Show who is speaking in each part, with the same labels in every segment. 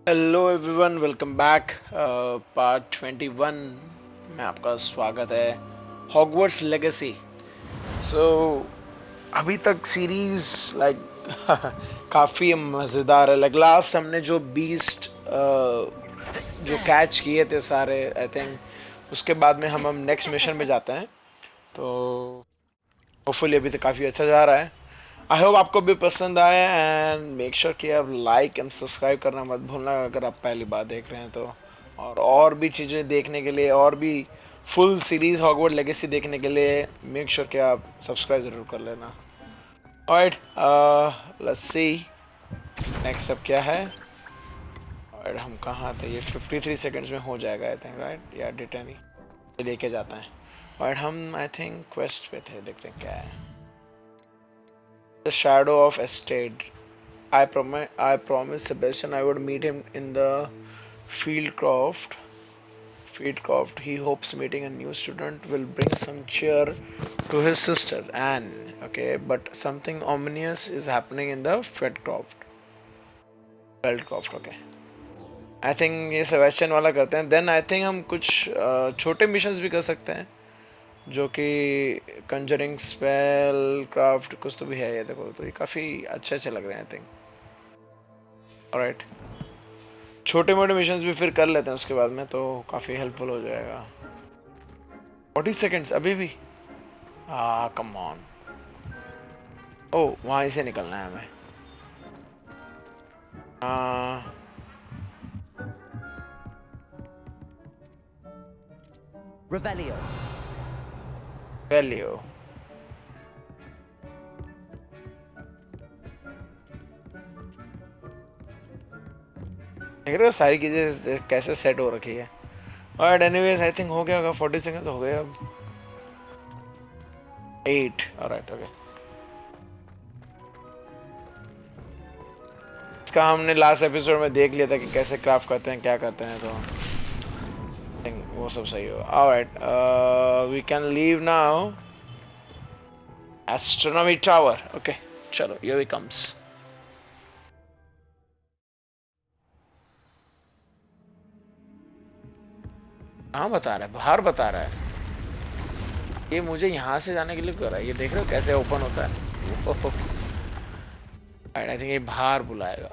Speaker 1: Hello everyone, welcome back. Part 21 में आपका स्वागत है। Hogwarts legacy. सो अभी तक सीरीज लाइक काफ़ी मज़ेदार है। लाइक लास्ट हमने जो बीस्ट जो कैच किए थे सारे, आई थिंक उसके बाद में हम नेक्स्ट मिशन में जाते हैं। तो होपफुली अभी तक काफ़ी अच्छा जा रहा है। आई होप आपको भी पसंद आए एंड मेक श्योर कि आप लाइक एंड सब्सक्राइब करना मत भूलना अगर आप पहली बार देख रहे हैं तो। और भी चीज़ें देखने के लिए और भी फुल सीरीज हॉगवर्ट लेगेसी देखने के लिए मेक श्योर कि आप सब्सक्राइब ज़रूर कर लेना। ऑलराइट, लेट्स सी नेक्स्ट अब क्या है। और हम कहाँ थे? ये 53 सेकंड्स में हो जाएगा आई थिंक, राइट? या डिटेनी लेके जाता है। और हम आई थिंक क्वेस्ट पे थे, देखते हैं क्या है। The shadow of estate. I promised Sebastian I would meet him in the FELDCROFT. FELDCROFT. He hopes meeting a new student will bring some cheer to his sister Anne. Okay, but something ominous is happening in the FELDCROFT. FELDCROFT. Okay. I think ये Sebastian वाला करते हैं, then I think हम कुछ छोटे missions भी कर सकते हैं जो कि कंजरिंग स्पेल क्राफ्ट कुछ तो भी है। ये देखो, तो ये काफ़ी अच्छे अच्छे लग रहे हैं आई थिंक। ऑलराइट, छोटे मोटे मिशंस भी फिर कर लेते हैं उसके बाद में, तो काफ़ी हेल्पफुल हो जाएगा। 40 सेकेंड्स अभी भी? Come on. ओ, वहाँ से निकलना है हमें।
Speaker 2: Revelio.
Speaker 1: वैल्यू देख रहे हो सारी चीज़ें कैसे सेट हो रखी है। और एनीवेज आई थिंक हो गया होगा, 40 सेकेंड्स हो गए अब। 8। Alright, okay. इसका हमने लास्ट एपिसोड में देख लिया था कि कैसे क्राफ्ट करते हैं, क्या करते हैं, तो वो सब सही हो। Alright, we can leave now astronomy tower. Okay, चलो, हियर वी कम्स। हाँ, बता रहा है, बाहर बता रहा है। ये मुझे यहाँ से जाने के लिए कर रहा है। ये देख रहे हो कैसे ओपन होता है? आई थिंक ये बाहर बुलाएगा।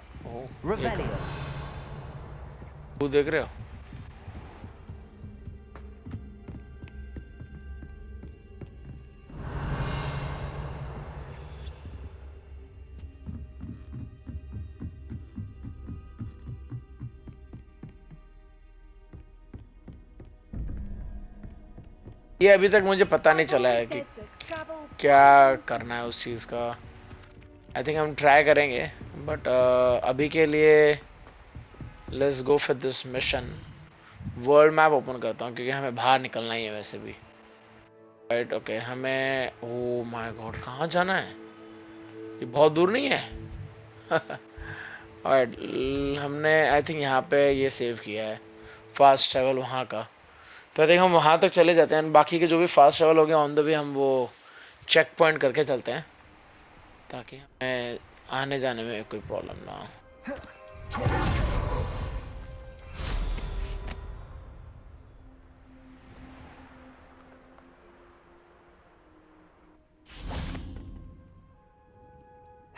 Speaker 2: Revelio.
Speaker 1: वो देख रहे हो? ये अभी तक मुझे पता नहीं चला है कि क्या करना है उस चीज़ का। आई थिंक हम ट्राई करेंगे, बट अभी के लिए let's go for this mission. World map open करता हूँ क्योंकि हमें बाहर निकलना ही है वैसे भी। Right, okay. हमें, ओ माय गॉड, कहाँ जाना है? ये बहुत दूर नहीं है? और हमने आई थिंक यहाँ पे ये सेव किया है, फास्ट ट्रैवल वहाँ का। तो आई थिंक हम वहाँ तक चले जाते हैं, बाकी के जो भी फास्ट ट्रैवल हो गया ऑन द वे हम वो चेक पॉइंट करके चलते हैं ताकि हमें आने जाने में कोई प्रॉब्लम ना हो।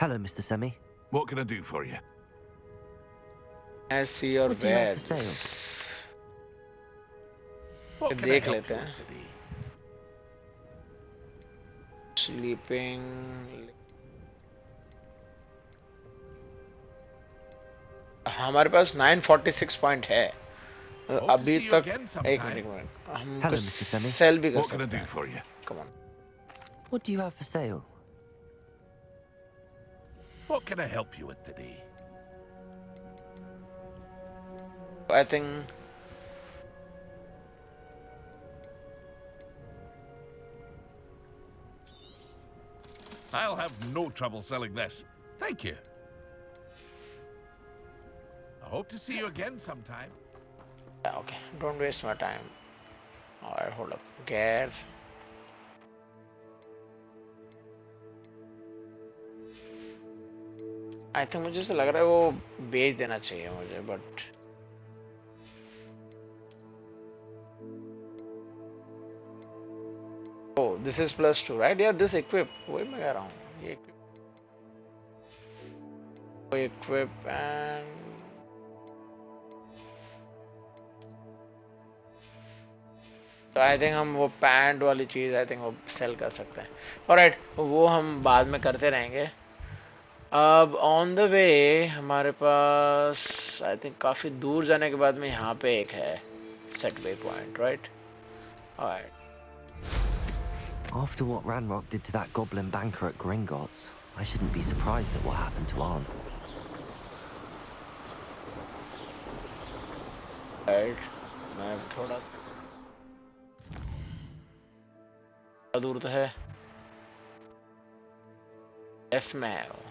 Speaker 3: Hello, Mr. Semi.
Speaker 4: What can I do for you?
Speaker 1: I see your
Speaker 3: What do you have for
Speaker 1: wares।
Speaker 3: sale?
Speaker 4: What can I
Speaker 1: देख
Speaker 4: help
Speaker 1: लेते
Speaker 4: you
Speaker 1: हैं।
Speaker 4: with today?
Speaker 1: स्लीपिंग, हमारे पास 946 पॉइंट है
Speaker 4: Hope to
Speaker 1: अभी
Speaker 4: see you
Speaker 1: तक।
Speaker 4: again
Speaker 1: एक
Speaker 4: sometime.
Speaker 1: Minute, हम
Speaker 3: Hello,
Speaker 1: कुछ
Speaker 3: Mr. Semi.
Speaker 1: सेल भी कर
Speaker 4: What can I
Speaker 1: सकते
Speaker 4: do
Speaker 1: हैं।
Speaker 4: for you?
Speaker 1: Come on.
Speaker 3: What do you have for sale?
Speaker 4: What can I help you with today?
Speaker 1: I think
Speaker 4: I'll have no trouble selling this. Thank you. I hope to see you again sometime.
Speaker 1: Okay, don't waste my time. Alright, hold up गैर। I think मुझे ऐसा लग रहा है वो बेच देना चाहिए मुझे, but oh this is +2 right, या दिस इक्विप, वही मैं कह रहा हूँ, ये इक्विप एंड आई थिंक हम वो पैंट वाली चीज आई थिंक वो सेल कर सकते हैं। ऑलराइट, वो हम बाद में करते रहेंगे। अब ऑन द वे हमारे पास आई थिंक काफी दूर जाने के बाद में यहाँ पे एक है set way point, right? Alright,
Speaker 3: After what Ranrock did to that goblin banker at Gringotts, I shouldn't be surprised at what happened to Arn.
Speaker 1: Right, मैं थोड़ा दूर तो है, लेफ्ट में है वो।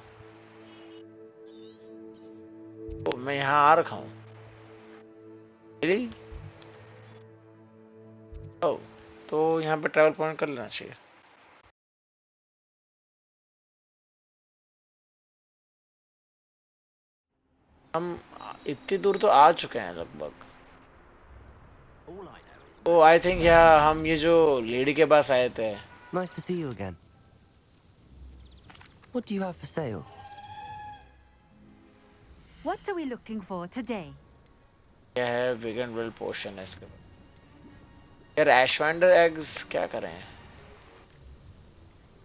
Speaker 1: ओ, मैं यहाँ आ रखा हूँ। Really? ओ, तो यहाँ पे ट्रैवल पॉइंट कर लेना चाहिए। हम इतनी दूर तो आ चुके हैं लगभग। ओ आई थिंक यहाँ हम ये जो लेडी के पास आए थे।
Speaker 3: Nice to see you again. What do you have for sale?
Speaker 2: What are we looking for today?
Speaker 1: क्या है? वेगन विल पोशन है इसके बाद। यार एशवांडर एग्स क्या करें?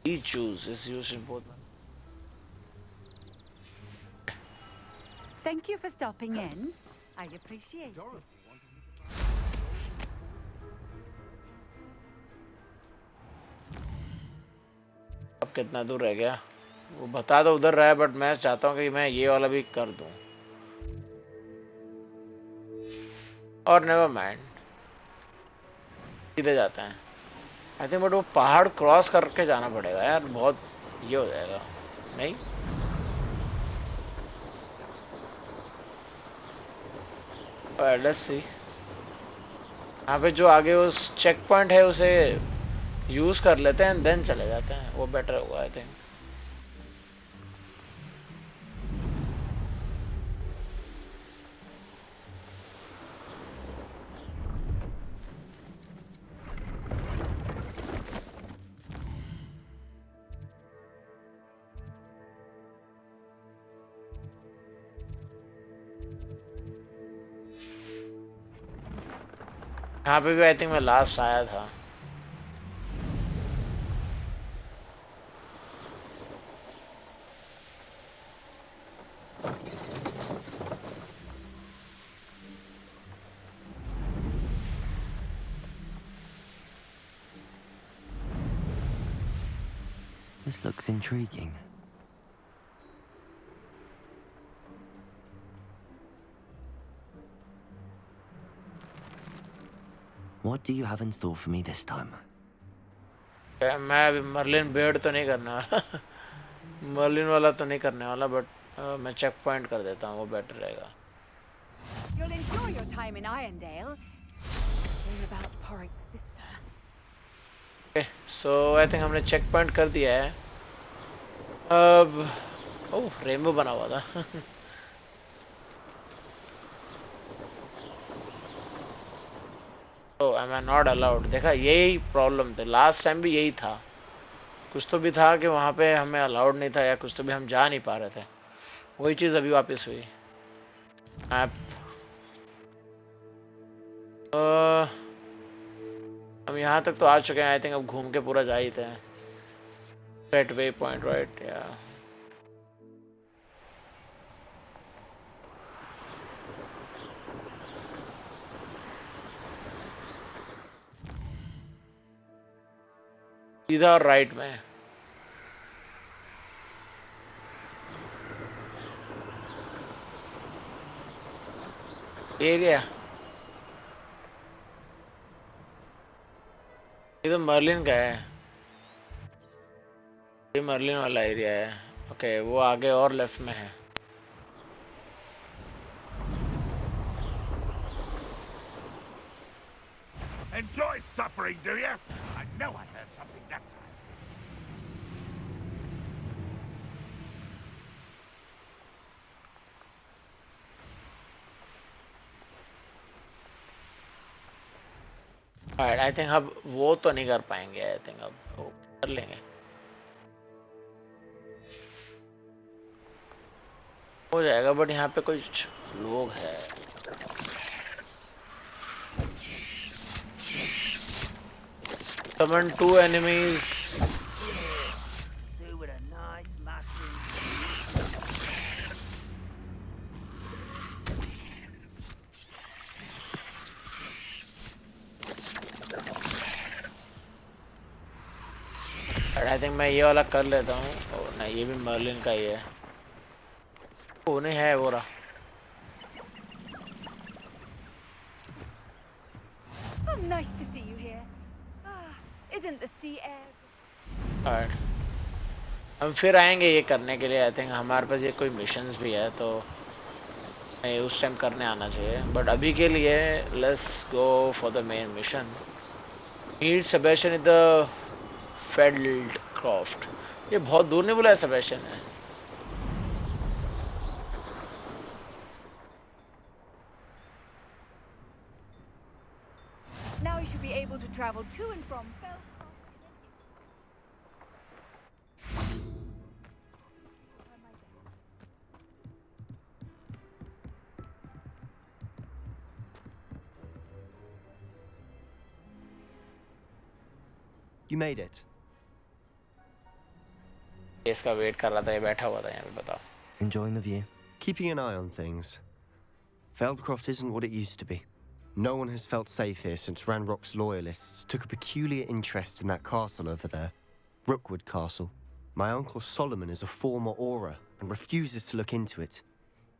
Speaker 1: Each choose is used in both.
Speaker 2: Thank you for stopping in. I appreciate it.
Speaker 1: अब कितना दूर रह गया? वो बता दो उधर रहा है, बट मैं चाहता हूँ कि मैं ये वाला भी कर दूं। और नेवर माइंड, सीधे जाते हैं आई थिंक, बट वो पहाड़ क्रॉस करके जाना पड़ेगा यार, बहुत ये हो जाएगा नहीं? Let's see. यहाँ पे जो आगे उस चेक पॉइंट है उसे यूज कर लेते हैं, देन चले जाते हैं, वो बेटर होगा आई थिंक। यहाँ पे भी आई थिंक मैं लास्ट आया था।
Speaker 3: This looks intriguing. What do you have in store for me this time?
Speaker 1: मैं अभी मर्लिन बेड तो नहीं करने वाला मर्लिन वाला तो नहीं करने वाला, बट मैं चेक पॉइंट कर देता हूँ, वो बेटर रहेगा।
Speaker 2: You'll enjoy your time in Irondale. Shame about Porrick's sister.
Speaker 1: So I think हमने चेक पॉइंट कर दिया है। अब ओह रेनबो बना हुआ था oh am I not allowed. देखा, यही प्रॉब्लम था लास्ट टाइम भी, यही था। कुछ तो भी था कि वहाँ पे हमें अलाउड नहीं था, या कुछ तो भी हम जा नहीं पा रहे थे। वही चीज़ अभी वापस हुई। मैप हम यहाँ तक तो आ चुके हैं आई थिंक, अब घूम के पूरा जा ही थे। सेट वे पॉइंट राइट, या सीधा और राइट में। एरिया ये तो मर्लिन का है, ये मर्लिन वाला एरिया है। ओके, वो आगे और लेफ्ट में है।
Speaker 4: Enjoy suffering, do you? I know I heard something that time.
Speaker 1: I think अब वो तो नहीं कर पाएंगे, आई थिंक अब वो कर लेंगे, हो जाएगा। बट यहाँ पे कुछ लोग हैं। Summon two enemies.
Speaker 5: Do with a nice mushroom.
Speaker 1: I think मैं ये वाला कर लेता हूँ। और नहीं, ये भी मर्लिन का ही है। वो नहीं है, वो रहा।
Speaker 2: Oh, nice to see you here. Ah, isn't the sea air?
Speaker 1: Alright. हम फिर आएंगे ये करने के लिए। आई थिंक हमारे पास ये कोई मिशंस भी है, तो नहीं उस टाइम करने आना चाहिए। बट अभी के लिए let's go for the main mission. Need Sebastian in the Feldcroft. ये बहुत दूर नहीं बोला है, सेबेस्टियन है।
Speaker 2: Now you should be able to travel to and from FELDCROFT.
Speaker 6: You made it.
Speaker 1: इसका वेट कर रहा था, ये बैठा हुआ था यहाँ पे। बताओ।
Speaker 3: Enjoying the view?
Speaker 6: Keeping an eye on things. Feldcroft isn't what it used to be. No one has felt safe here since Ranrock's loyalists took a peculiar interest in that castle over there. Rookwood Castle. My uncle Solomon is a former Auror and refuses to look into it,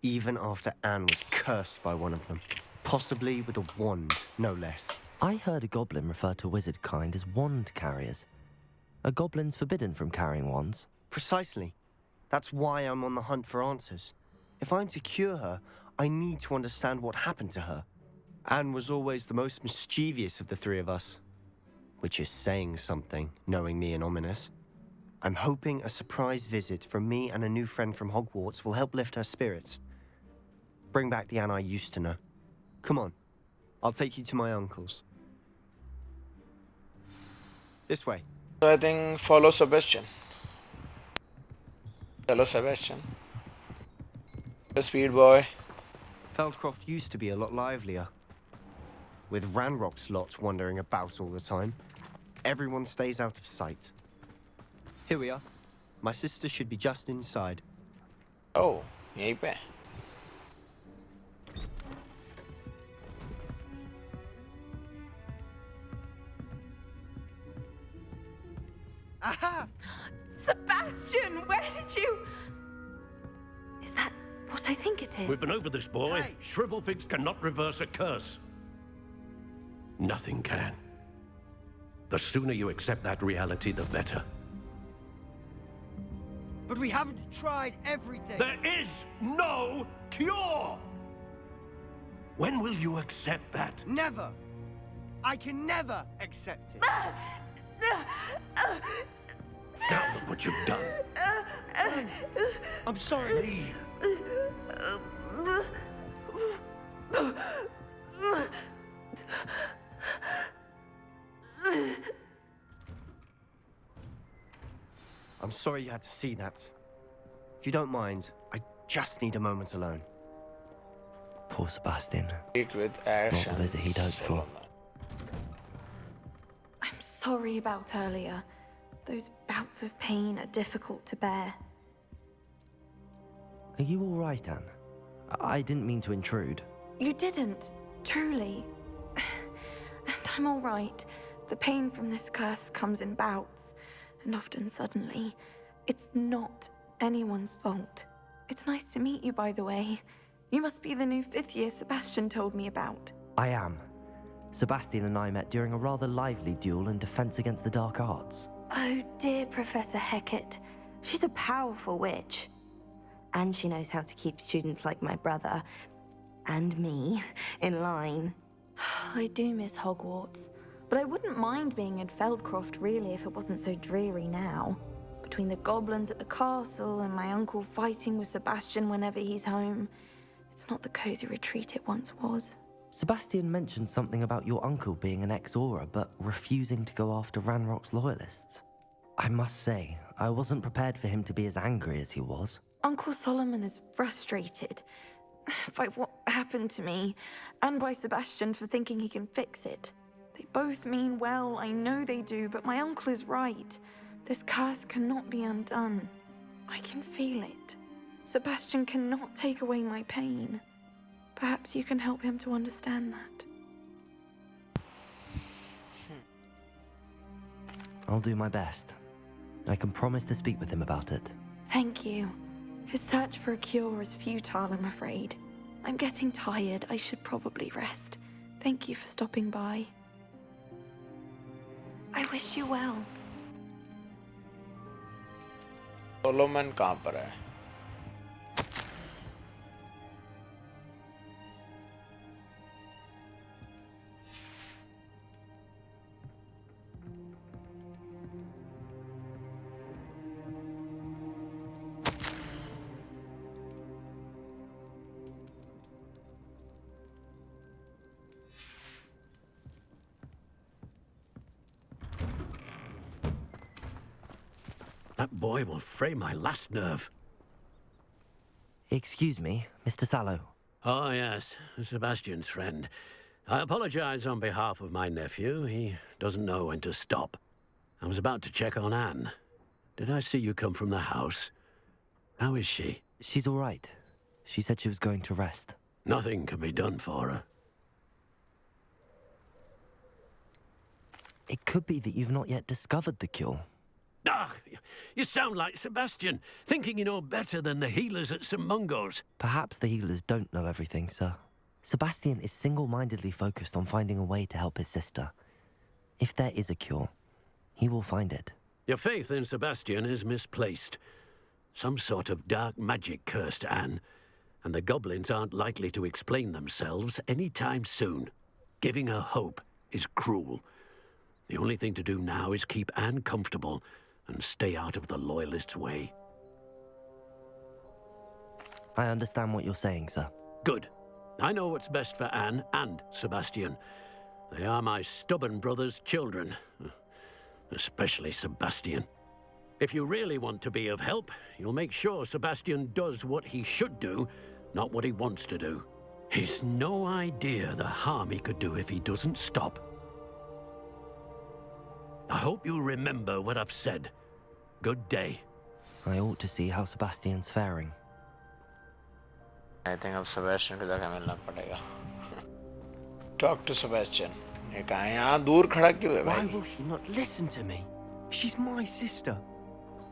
Speaker 6: even after Anne was cursed by one of them. Possibly with a wand, no less.
Speaker 3: I heard a goblin refer to wizard kind as wand carriers. Are goblins forbidden from carrying wands?
Speaker 6: Precisely. That's why I'm on the hunt for answers. If I'm to cure her, I need to understand what happened to her. Anne was always the most mischievous of the three of us. Which is saying something, knowing me and Ominous. I'm hoping a surprise visit from me and a new friend from Hogwarts will help lift her spirits. Bring back the Anne I used to know. Come on. I'll take you to my uncle's. This way.
Speaker 1: So I think follow Sebastian. Hello, Sebastian. The speed boy.
Speaker 6: Feldcroft used to be a lot livelier. With Ranrock's lot wandering about all the time, everyone stays out of sight. Here we are. My sister should be just inside.
Speaker 1: Oh, यहीं पे।
Speaker 6: Aha!
Speaker 7: Sebastian, where did you... Is that what I think it is?
Speaker 8: We've been over this, boy.
Speaker 6: Hey!
Speaker 8: Shrivelfigs cannot reverse a curse. Nothing can. The sooner you accept that reality, the better.
Speaker 5: But we haven't tried everything.
Speaker 8: There is no cure! When will you accept that?
Speaker 5: Never. I can never accept it.
Speaker 8: Now look what you've done.
Speaker 5: I'm sorry.
Speaker 8: Leave.
Speaker 6: I'm sorry you had to see that. If you don't mind, I just need a moment alone.
Speaker 3: Poor Sebastian.
Speaker 1: Speak with
Speaker 3: Not
Speaker 1: action.
Speaker 3: the visit he'd hoped for.
Speaker 7: I'm sorry about earlier. Those bouts of pain are difficult to bear.
Speaker 3: Are you all right, Anne? I didn't mean to intrude.
Speaker 7: You didn't, truly. And I'm all right. The pain from this curse comes in bouts, and often suddenly. It's not anyone's fault. It's nice to meet you, by the way. You must be the new 5th year Sebastian told me about.
Speaker 3: I am. Sebastian and I met during a rather lively duel in defense against the dark arts.
Speaker 9: Oh dear, Professor Hecat. She's a powerful witch. And she knows how to keep students like my brother, and me, in line.
Speaker 7: I do miss Hogwarts, but I wouldn't mind being in Feldcroft really if it wasn't so dreary now. Between the goblins at the castle and my uncle fighting with Sebastian whenever he's home, it's not the cozy retreat it once was.
Speaker 3: Sebastian mentioned something about your uncle being an ex-Aura, but refusing to go after Ranrock's loyalists. I must say, I wasn't prepared for him to be as angry as he was.
Speaker 7: Uncle Solomon is frustrated by what happened to me, and by Sebastian for thinking he can fix it. They both mean well, I know they do, but my uncle is right. This curse cannot be undone. I can feel it. Sebastian cannot take away my pain. Perhaps you can help him to understand that.
Speaker 3: I'll do my best. I can promise to speak with him about it.
Speaker 7: Thank you. His search for a cure is futile, I'm afraid. I'm getting tired. I should probably rest. Thank you for stopping by. I wish you well.
Speaker 1: Solomon कहाँ पर है?
Speaker 8: That boy will fray my last nerve.
Speaker 3: Excuse me, Mr. Sallow.
Speaker 8: Oh, yes, Sebastian's friend. I apologize on behalf of my nephew. He doesn't know when to stop. I was about to check on Anne. Did I see you come from the house? How is she?
Speaker 3: She's all right. She said she was going to rest.
Speaker 8: Nothing can be done for her.
Speaker 3: It could be that you've not yet discovered the cure.
Speaker 8: Ah, you sound like Sebastian, thinking you know better than the healers at St. Mungo's.
Speaker 3: Perhaps the healers don't know everything, sir. Sebastian is single-mindedly focused on finding a way to help his sister. If there is a cure, he will find it.
Speaker 8: Your faith in Sebastian is misplaced. Some sort of dark magic cursed Anne, and the goblins aren't likely to explain themselves anytime soon. Giving her hope is cruel. The only thing to do now is keep Anne comfortable and stay out of the Loyalists' way.
Speaker 3: I understand what you're saying, sir.
Speaker 8: Good. I know what's best for Anne and Sebastian. They are my stubborn brother's children. Especially Sebastian. If you really want to be of help, you'll make sure Sebastian does what he should do, not what he wants to do. He's no idea the harm he could do if he doesn't stop. I hope you remember what I've said. Good day.
Speaker 3: I ought to see how Sebastian's faring.
Speaker 1: I think अब Sebastian को जाके मिलना पड़ेगा. Talk to Sebastian. ये कहाँ है? यहाँ दूर खड़ा क्यों है
Speaker 6: Why
Speaker 1: भाई?
Speaker 6: will he not listen to me? She's my sister.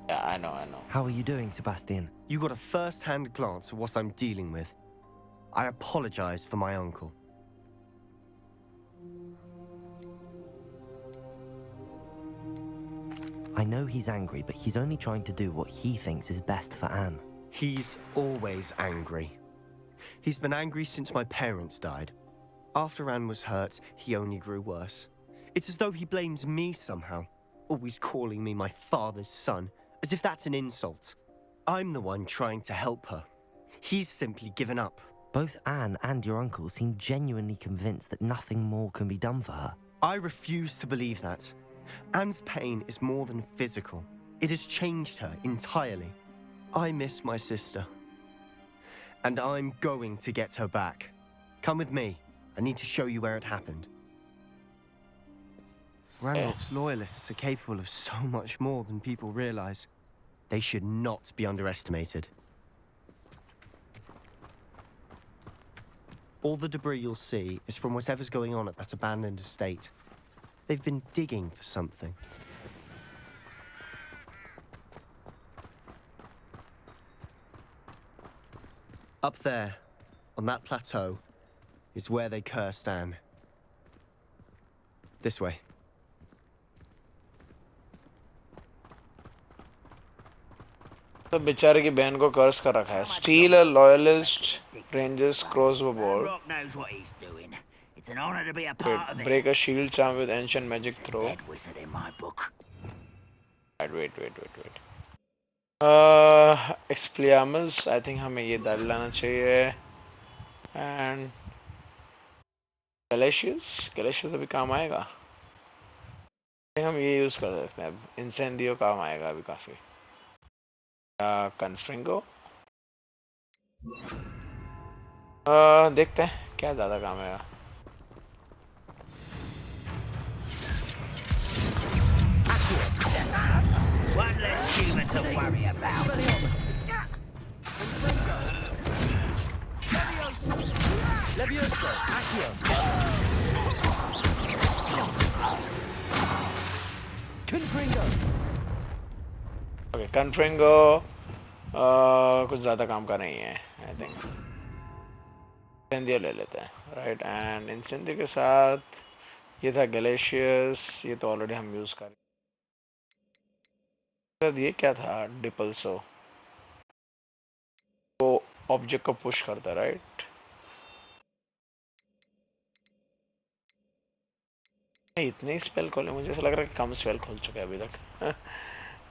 Speaker 1: Yeah, I know.
Speaker 3: How are you doing, Sebastian?
Speaker 6: You got a first-hand glance at what I'm dealing with. I apologize for my uncle.
Speaker 3: I know he's angry, but he's only trying to do what he thinks is best for Anne.
Speaker 6: He's always angry. He's been angry since my parents died. After Anne was hurt, he only grew worse. It's as though he blames me somehow, always calling me my father's son, as if that's an insult. I'm the one trying to help her. He's simply given up.
Speaker 3: Both Anne and your uncle seem genuinely convinced that nothing more can be done for her.
Speaker 6: I refuse to believe that. Anne's pain is more than physical. It has changed her entirely. I miss my sister. And I'm going to get her back. Come with me. I need to show you where it happened. Ranrock's loyalists are capable of so much more than people realize. They should not be underestimated. All the debris you'll see is from whatever's going on at that abandoned estate. They've been digging for something. Up there, on that plateau, is where they cursed Anne. This way.
Speaker 1: तो बेचारे की बहन को कर्स कर रखा है. Steal a loyalist ranger's crossbow bolt.
Speaker 10: Rock knows what he's doing. It's an honor to be a part of it.
Speaker 1: Break a shield charm with ancient magic throw.
Speaker 10: Dead wizard in my book.
Speaker 1: Wait. Expelliarmus. I think हमें ये डाल लाना चाहिए. And गलेशियस अभी काम आएगा, हम ये यूज कर सकते हैं। इंसेंडियो काम आएगा अभी काफी। कन्फ्रिंगो देखते हैं क्या ज्यादा काम आएगा।
Speaker 10: One less human to worry about.
Speaker 5: Levioso, Accio. Confringo.
Speaker 1: Okay Confringo कुछ ज्यादा काम का नहीं है आई थिंक। इंसेंडियो ले लेते हैं राइट, एंड इंसेंडियो के साथ ये था गलेशियस, ये तो ऑलरेडी हम यूज कर। ये क्या था डिपल्सो, वो ऑब्जेक्ट को पुश करता है राइट। इतने ही स्पेल खोले, मुझे ऐसा लग रहा है कि कम स्पेल खोल चुके हैं अभी तक।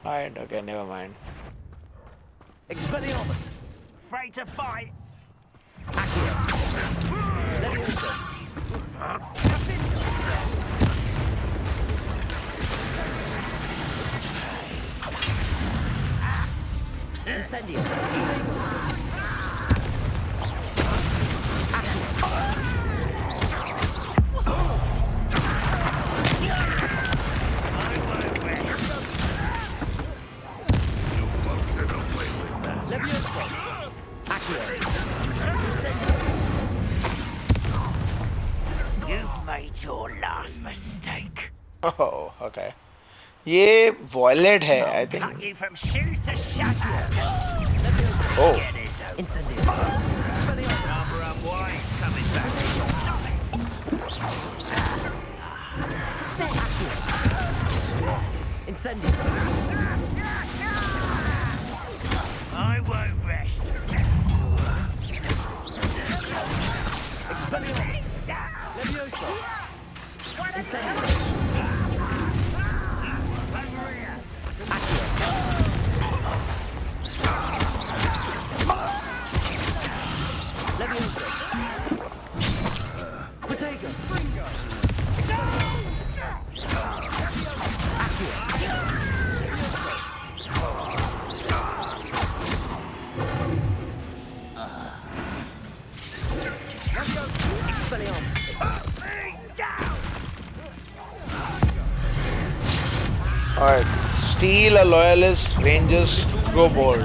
Speaker 1: Right okay never mind.
Speaker 5: Expelliarmus.
Speaker 10: Afraid to fight?
Speaker 5: Accio. Levioso. Incendio. Levioso. Accio. Incendio.
Speaker 10: You've made your last mistake.
Speaker 1: Oh okay, ये वॉयलेट है आई
Speaker 10: Cut
Speaker 1: think.
Speaker 10: you from shoes to shadow.
Speaker 1: Oh
Speaker 10: Get this over.
Speaker 5: Incendio.
Speaker 10: Rubber up wine coming back.
Speaker 5: Incendio.
Speaker 10: I won't rest.
Speaker 5: Expelliarmus. Levioso. Incendio. Accio. Levioso. Potato. Accio. Expelliarmus.
Speaker 1: alright, steal a loyalist, rangers go bold.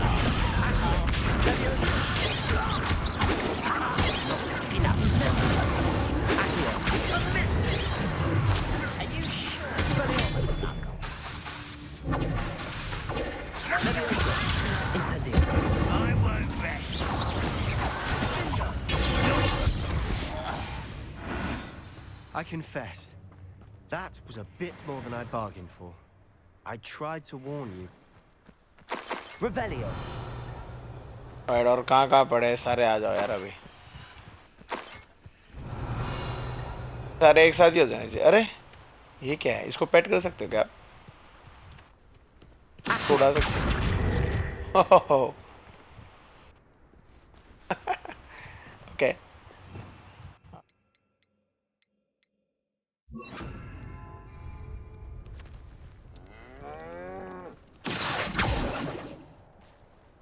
Speaker 10: I won't rest.
Speaker 6: I confess, that was a bit more than I bargained for. I tried to warn you.
Speaker 5: Revelio.
Speaker 1: Alright, और कहाँ पड़े सारे आ जाओ यार अभी, सारे एक साथ ही हो जाने चाहिए। अरे ये क्या है, इसको पेट कर सकते हो क्या आप? इसको उड़ा सकते हो? Okay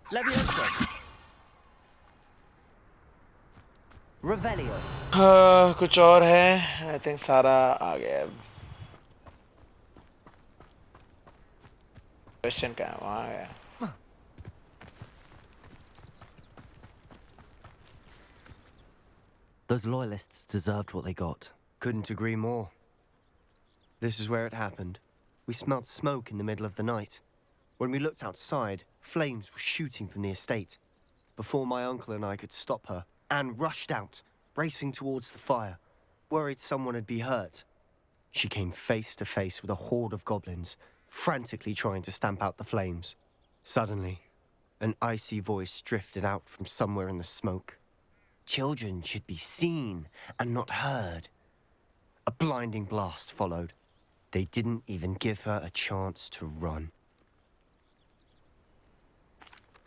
Speaker 5: Levioso. Revelio.
Speaker 1: कुछ और है आई थिंक सारा आ गया अब। क्वेश्चन क्या है, वहाँ आ गया।
Speaker 3: Those loyalists deserved what they got.
Speaker 6: Couldn't agree more. This is where it happened. We smelled smoke in the middle of the night. When we looked outside, flames were shooting from the estate. Before my uncle and I could stop her, Anne rushed out, racing towards the fire, worried someone had been hurt. She came face to face with a horde of goblins, frantically trying to stamp out the flames. Suddenly, an icy voice drifted out from somewhere in the smoke. Children should be seen and not heard. A blinding blast followed. They didn't even give her a chance to run.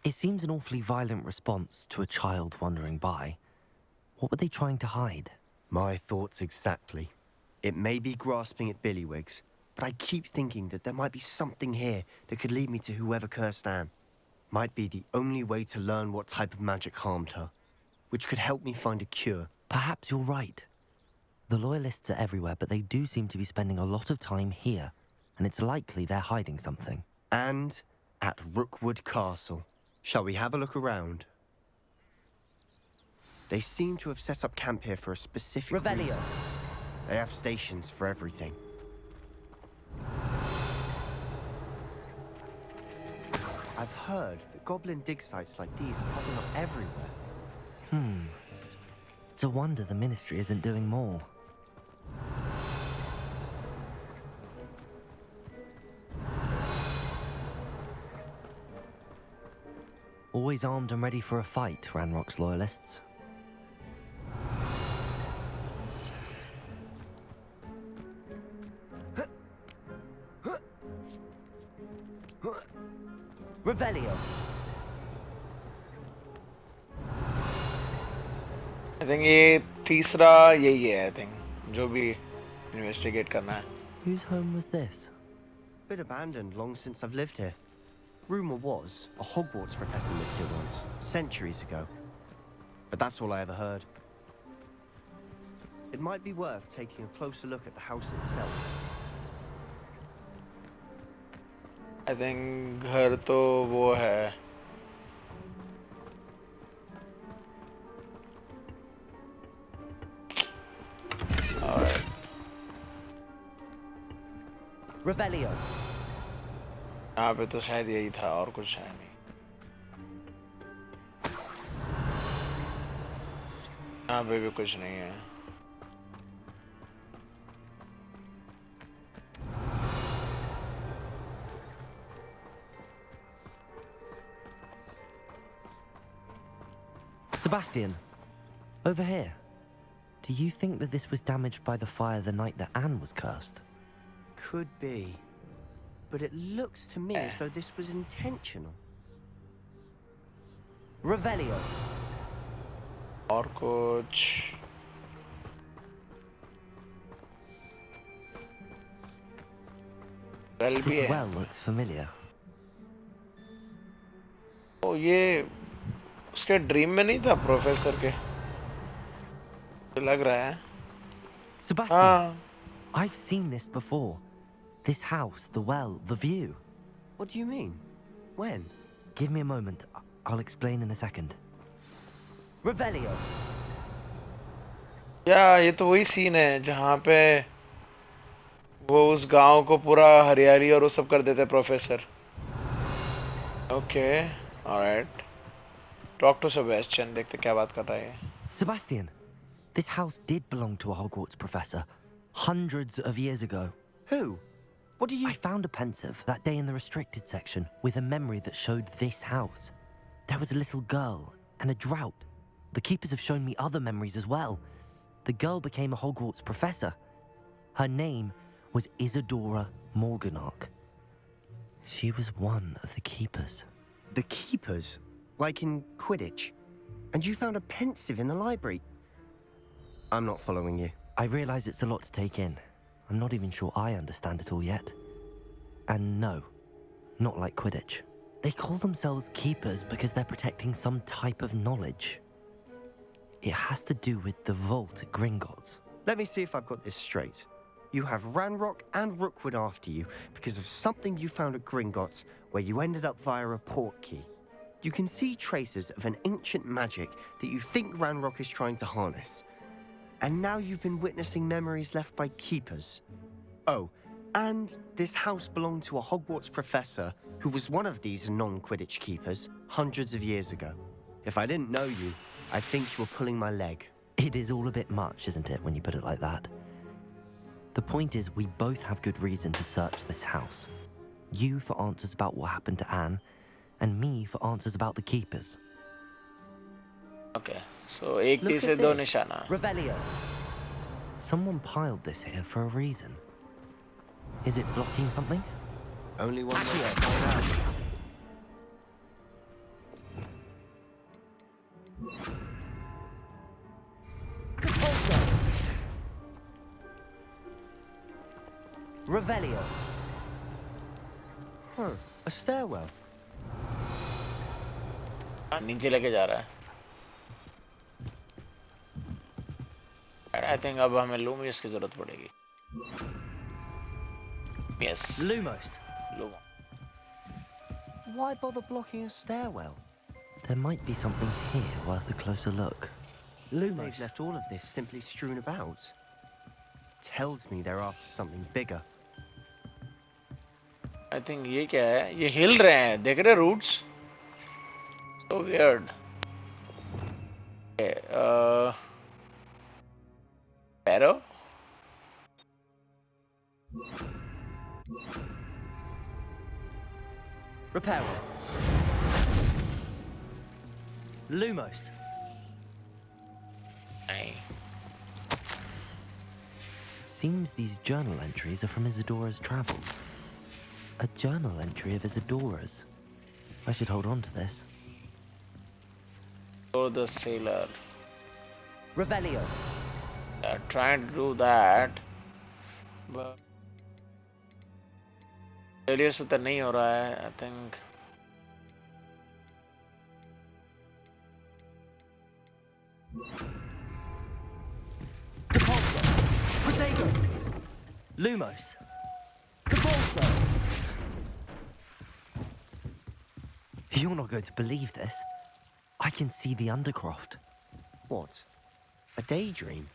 Speaker 3: It seems an awfully violent response to a child wandering by. What were they trying to hide?
Speaker 6: My thoughts exactly. It may be grasping at Billywigs, but I keep thinking that there might be something here that could lead me to whoever cursed Anne. Might be the only way to learn what type of magic harmed her, which could help me find a cure.
Speaker 3: Perhaps you're right. The Loyalists are everywhere, but they do seem to be spending a lot of time here, and it's likely they're hiding something.
Speaker 6: And at Rookwood Castle. Shall we have a look around? They seem to have set up camp here for a specific reason. They have stations for everything. I've heard that goblin dig sites like these are popping up everywhere.
Speaker 3: It's a wonder the Ministry isn't doing more. Always armed and ready for a fight, Ranrock's Loyalists. Revelio.
Speaker 1: I think ये तीसरा यही है, I think, जो भी investigate करना है.
Speaker 3: Whose home was this?
Speaker 6: Been abandoned long since I've lived here. Rumor was a Hogwarts professor lived here once, centuries ago. But that's all I ever heard. It might be worth taking a closer look at the house itself.
Speaker 1: I think घर तो वो है. Alright.
Speaker 3: Revelio.
Speaker 1: यहाँ पे तो शायद यही था और कुछ है नहीं. यहाँ पे भी कुछ नहीं है.
Speaker 3: Sebastian, over here. Do you think that this was damaged by the fire the night that Anne was cursed?
Speaker 6: Could be. But it looks to me as though this was intentional.
Speaker 3: Revelio.
Speaker 1: और कुछ.
Speaker 3: This well looks familiar.
Speaker 1: ओ ये उसके dream में नहीं था professor के. लग रहा है.
Speaker 3: Sebastian, I've seen this before. This house, the well, the view.
Speaker 6: What do you mean? When?
Speaker 3: Give me a moment. I'll explain in a second. Revelio.
Speaker 1: या ये तो वही सीन है जहाँ पे वो उस गांव को पूरा हरियाली और वो सब कर देते professor. Okay, alright. Talk to Sebastian, देखते क्या बात कर रहा है.
Speaker 3: Sebastian, this house did belong to a Hogwarts professor hundreds of years ago.
Speaker 6: Who? What do you...
Speaker 3: I found a pensive that day in the restricted section with a memory that showed this house. There was a little girl and a drought. The keepers have shown me other memories as well. The girl became a Hogwarts professor. Her name was Isadora Morganach. She was one of the keepers.
Speaker 6: The keepers? Like in Quidditch? And you found a pensive in the library? I'm not following you.
Speaker 3: I realize it's a lot to take in. I'm not even sure I understand it all yet. And no, not like Quidditch. They call themselves keepers because they're protecting some type of knowledge. It has to do with the vault at Gringotts.
Speaker 6: Let me see if I've got this straight. You have Ranrock and Rookwood after you because of something you found at Gringotts where you ended up via a port key. You can see traces of an ancient magic that you think Ranrock is trying to harness. And now you've been witnessing memories left by keepers. Oh, and this house belonged to a Hogwarts professor who was one of these non-Quidditch keepers hundreds of years ago. If I didn't know you, I think you were pulling my leg.
Speaker 3: It is all a bit much, isn't it, when you put it like that? The point is, we both have good reason to search this house. You for answers about what happened to Anne, and me for answers about the keepers.
Speaker 1: Okay, so एक तीर से दो निशाना.
Speaker 3: Revelio. Someone piled this here for a reason. Is it blocking something?
Speaker 6: Only one way to find out.
Speaker 3: Revelio.
Speaker 6: Huh, a stairwell.
Speaker 1: नीचे लेके जा रहा है. I think अब हमें लूमियस की जरूरत पड़ेगी. Yes.
Speaker 3: Lumos.
Speaker 1: Lumos.
Speaker 6: Why bother blocking a stairwell?
Speaker 3: There might be something here worth a closer look.
Speaker 6: They've left all of this simply strewn about. Tells me they're after something bigger.
Speaker 1: I think ये क्या है? ये हिल रहे हैं. देख रहे roots? So weird. Okay, Arrow?
Speaker 3: Reparo. Lumos.
Speaker 1: Aye.
Speaker 3: Seems these journal entries are from Isadora's travels. A journal entry of Isadora's. I should hold on to this.
Speaker 1: So the sailor.
Speaker 3: Revelio.
Speaker 1: They're trying to do that, but failure से तो नहीं हो रहा है. I think.
Speaker 3: Depulso. Diagon. Lumos. Depulso. You're not going to believe this. I can see the Undercroft.
Speaker 6: What? A daydream?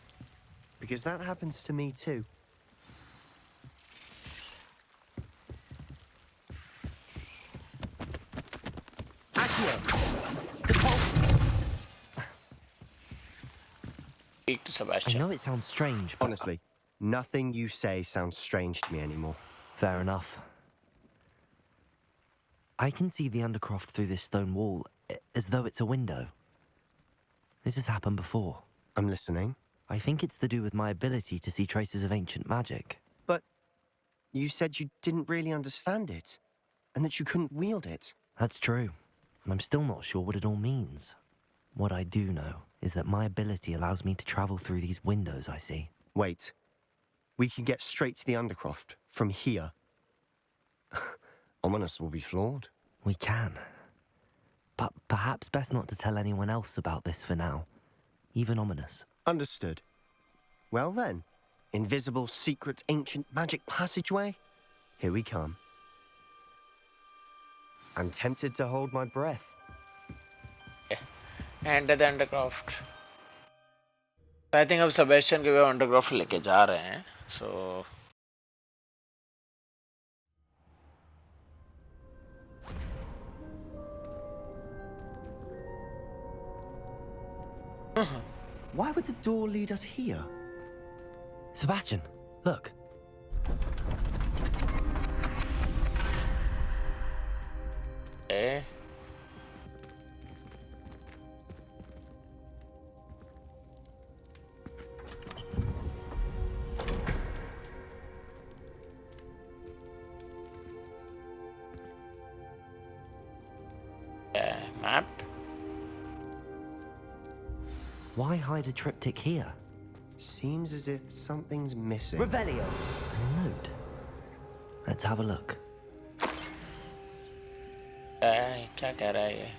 Speaker 6: Because that happens to me too.
Speaker 3: Accio. Depulso.
Speaker 1: Speak to
Speaker 3: I
Speaker 1: Sebastian.
Speaker 3: know it sounds strange, but
Speaker 6: Honestly, nothing you say sounds strange to me anymore.
Speaker 3: fair enough. I can see the Undercroft through this stone wall, as though it's a window. This has happened before.
Speaker 6: I'm listening.
Speaker 3: I think it's to do with my ability to see traces of ancient magic.
Speaker 6: But you said you didn't really understand it, and that you couldn't wield it.
Speaker 3: That's true, and I'm still not sure what it all means. What I do know is that my ability allows me to travel through these windows I see.
Speaker 6: Wait. We can get straight to the Undercroft from here. Ominous will be floored.
Speaker 3: We can. But perhaps best not to tell anyone else about this for now. Even Ominous.
Speaker 6: Understood. Well then, invisible, secret, ancient magic passageway? Here we come. I'm tempted to hold my breath.
Speaker 1: Enter the Undercroft. I think अब Sebastian के वे Undercroft लेके जा रहे हैं. So
Speaker 6: Why would the door lead us here?
Speaker 3: Sebastian, look.
Speaker 1: okay. Map.
Speaker 3: Why hide a triptych here?
Speaker 6: Seems as if something's missing.
Speaker 3: Revelio. A note. Let's have a look.
Speaker 1: क्या कह रहा है ये?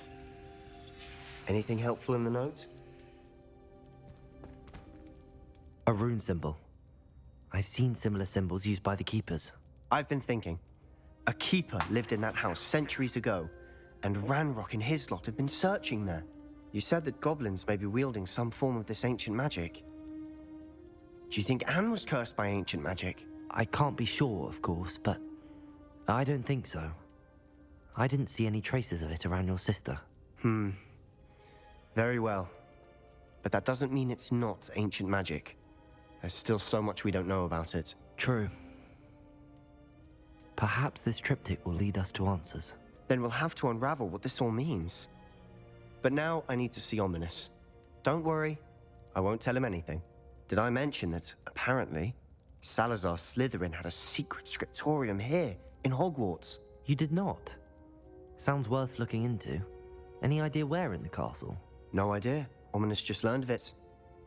Speaker 6: Anything helpful in the note?
Speaker 3: A rune symbol. I've seen similar symbols used by the keepers.
Speaker 6: I've been thinking. A keeper lived in that house centuries ago, and Ranrock and his lot have been searching there. You said that goblins may be wielding some form of this ancient magic. Do you think Anne was cursed by ancient magic?
Speaker 3: I can't be sure, of course, but I don't think so. I didn't see any traces of it around your sister.
Speaker 6: Very well. But that doesn't mean it's not ancient magic. There's still so much we don't know about it.
Speaker 3: True. Perhaps this triptych will lead us to answers.
Speaker 6: Then we'll have to unravel what this all means. But now I need to see Ominous. Don't worry, I won't tell him anything. Did I mention that, apparently, Salazar Slytherin had a secret scriptorium here in Hogwarts?
Speaker 3: You did not? Sounds worth looking into. Any idea where in the castle?
Speaker 6: No idea. Ominous just learned of it.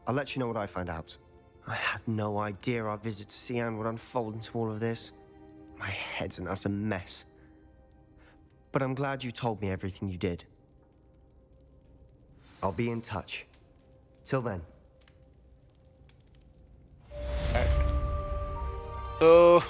Speaker 6: I'll let you know what I find out. I had no idea our visit to Cian would unfold into all of this. My head's an utter mess. But I'm glad you told me everything you did. I'll be in touch. Till then.
Speaker 1: So